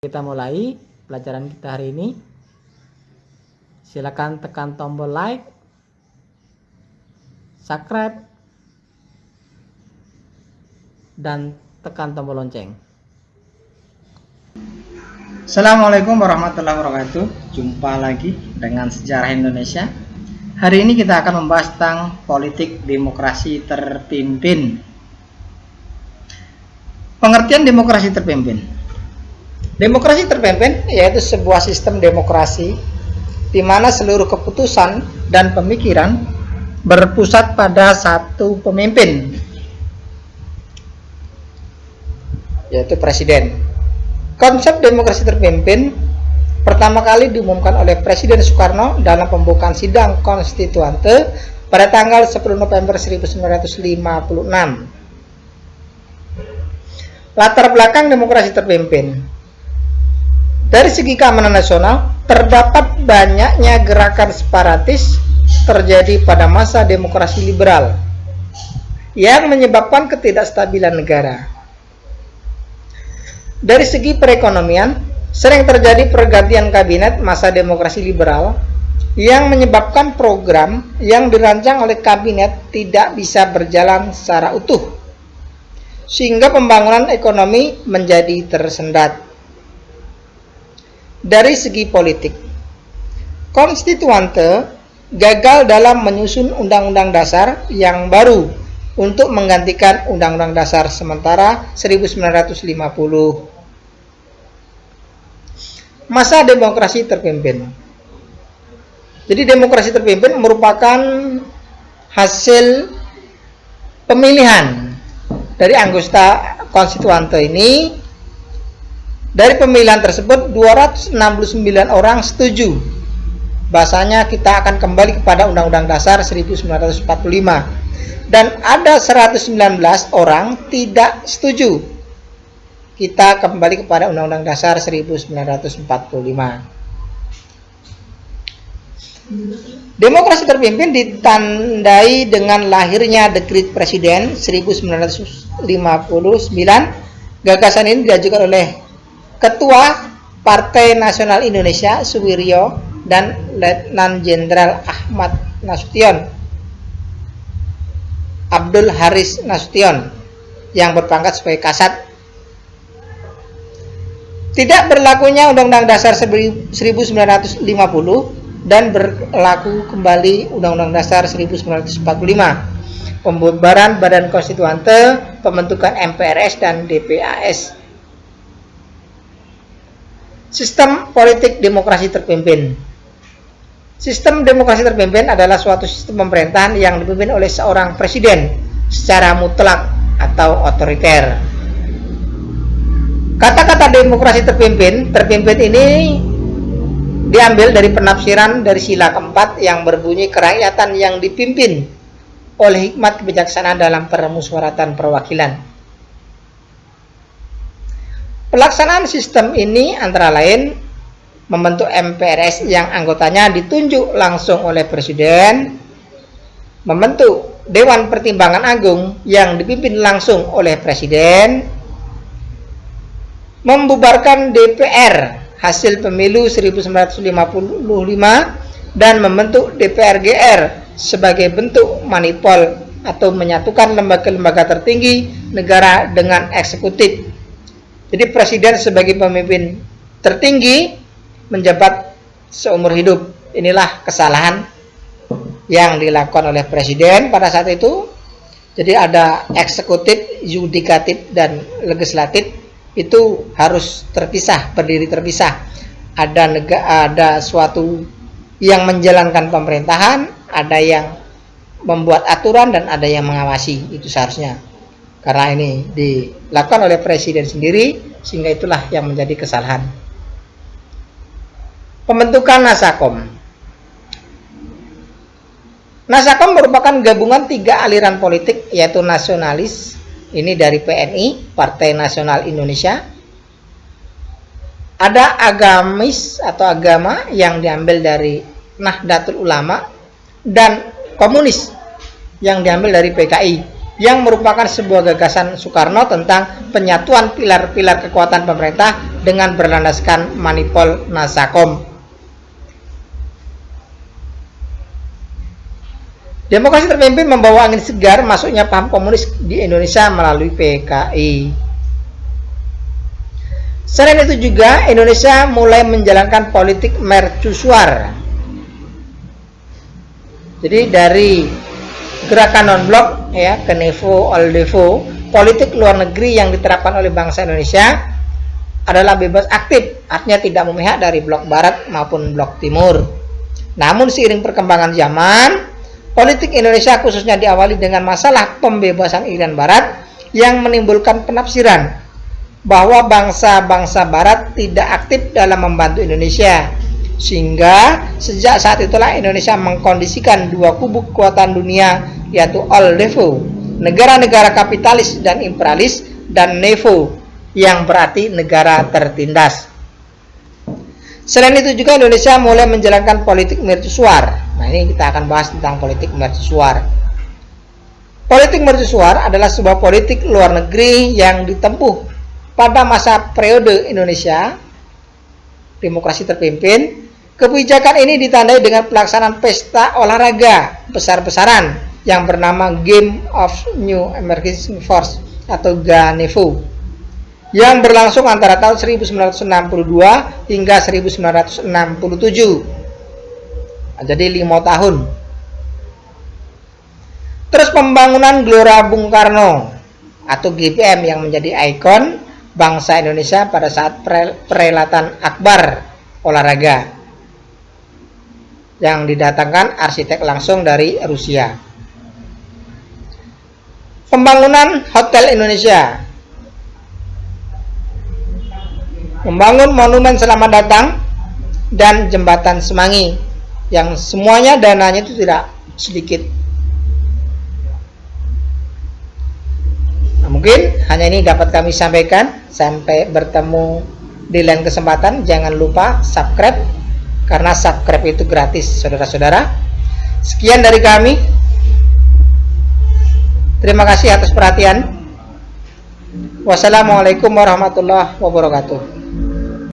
Kita mulai pelajaran kita hari ini. Silakan tekan tombol like, subscribe, dan tekan tombol lonceng. Assalamualaikum warahmatullahi wabarakatuh. Jumpa lagi dengan Sejarah Indonesia. Hari ini kita akan membahas tentang politik demokrasi terpimpin. Pengertian demokrasi terpimpin. Demokrasi terpimpin yaitu sebuah sistem demokrasi di mana seluruh keputusan dan pemikiran berpusat pada satu pemimpin, yaitu presiden. Konsep demokrasi terpimpin pertama kali diumumkan oleh Presiden Soekarno dalam pembukaan sidang konstituante pada tanggal 10 November 1956. Latar belakang demokrasi terpimpin. Dari segi keamanan nasional, terdapat banyaknya gerakan separatis terjadi pada masa demokrasi liberal yang menyebabkan ketidakstabilan negara. Dari segi perekonomian, sering terjadi pergantian kabinet masa demokrasi liberal yang menyebabkan program yang dirancang oleh kabinet tidak bisa berjalan secara utuh, sehingga pembangunan ekonomi menjadi tersendat. Dari segi politik, konstituante gagal dalam menyusun undang-undang dasar yang baru untuk menggantikan undang-undang dasar sementara 1950. Masa demokrasi terpimpin. Jadi demokrasi terpimpin merupakan hasil pemilihan dari anggota konstituante ini. Dari pemilihan tersebut 269 orang setuju. Bahasanya kita akan kembali kepada Undang-Undang Dasar 1945. Dan ada 119 orang tidak setuju. Kita kembali kepada Undang-Undang Dasar 1945. Demokrasi terpimpin ditandai dengan lahirnya Dekrit Presiden 1959. Gagasan ini diajukan oleh Ketua Partai Nasional Indonesia Suwiryo dan Letnan Jenderal Ahmad Nasution, Abdul Haris Nasution, yang berpangkat sebagai Kasat. Tidak berlakunya Undang-Undang Dasar 1950 dan berlaku kembali Undang-Undang Dasar 1945, pembubaran Badan Konstituante, pembentukan MPRS dan DPAS. Sistem politik demokrasi terpimpin. Sistem demokrasi terpimpin adalah suatu sistem pemerintahan yang dipimpin oleh seorang presiden secara mutlak atau otoriter. Kata-kata demokrasi terpimpin ini diambil dari penafsiran dari sila keempat yang berbunyi kerakyatan yang dipimpin oleh hikmat kebijaksanaan dalam permusyawaratan perwakilan. Pelaksanaan sistem ini antara lain membentuk MPRS yang anggotanya ditunjuk langsung oleh Presiden, membentuk Dewan Pertimbangan Agung yang dipimpin langsung oleh Presiden, membubarkan DPR hasil pemilu 1955 dan membentuk DPR GR sebagai bentuk manipul atau menyatukan lembaga-lembaga tertinggi negara dengan eksekutif. Jadi presiden sebagai pemimpin tertinggi menjabat seumur hidup. Inilah kesalahan yang dilakukan oleh presiden pada saat itu. Jadi ada eksekutif, yudikatif, dan legislatif itu harus terpisah, berdiri terpisah. Ada suatu yang menjalankan pemerintahan, ada yang membuat aturan, dan ada yang mengawasi. Itu seharusnya. Karena ini dilakukan oleh presiden sendiri, sehingga itulah yang menjadi kesalahan. Pembentukan Nasakom. Nasakom merupakan gabungan tiga aliran politik, yaitu nasionalis, ini dari PNI, Partai Nasional Indonesia. Ada agamis atau agama yang diambil dari Nahdlatul Ulama, dan komunis yang diambil dari PKI. yang merupakan sebuah gagasan Soekarno tentang penyatuan pilar-pilar kekuatan pemerintah dengan berlandaskan manipol Nasakom. Demokrasi terpimpin membawa angin segar masuknya paham komunis di Indonesia melalui PKI. Selain itu juga Indonesia mulai menjalankan politik mercusuar. Jadi dari gerakan non-blok ya ke Nevo Oldevo, politik luar negeri yang diterapkan oleh bangsa Indonesia adalah bebas aktif, artinya tidak memihak dari blok barat maupun blok timur. Namun seiring perkembangan zaman, politik Indonesia khususnya diawali dengan masalah pembebasan Irian Barat yang menimbulkan penafsiran bahwa bangsa-bangsa barat tidak aktif dalam membantu Indonesia, sehingga sejak saat itulah Indonesia mengkondisikan dua kubu kekuatan dunia, yaitu Oldevo, negara-negara kapitalis dan imperialis, dan Nevo, yang berarti negara tertindas. Selain itu juga Indonesia mulai menjalankan politik mercusuar. Nah, ini kita akan bahas tentang politik mercusuar. Politik mercusuar adalah sebuah politik luar negeri yang ditempuh pada masa periode Indonesia demokrasi terpimpin. Kebijakan ini ditandai dengan pelaksanaan pesta olahraga besar-besaran yang bernama Game of New Emerging Force atau GANEVO, yang berlangsung antara tahun 1962 hingga 1967. Jadi 5 tahun. Terus pembangunan Gelora Bung Karno atau GBM yang menjadi ikon bangsa Indonesia pada saat perhelatan akbar olahraga yang didatangkan arsitek langsung dari Rusia. Pembangunan Hotel Indonesia, membangun monumen Selamat Datang dan jembatan Semanggi yang semuanya dananya itu tidak sedikit. Nah, mungkin hanya ini dapat kami sampaikan. Sampai bertemu di lain kesempatan. Jangan lupa subscribe, karena subscribe itu gratis, saudara-saudara. Sekian dari kami. Terima kasih atas perhatian. Wassalamualaikum warahmatullahi wabarakatuh.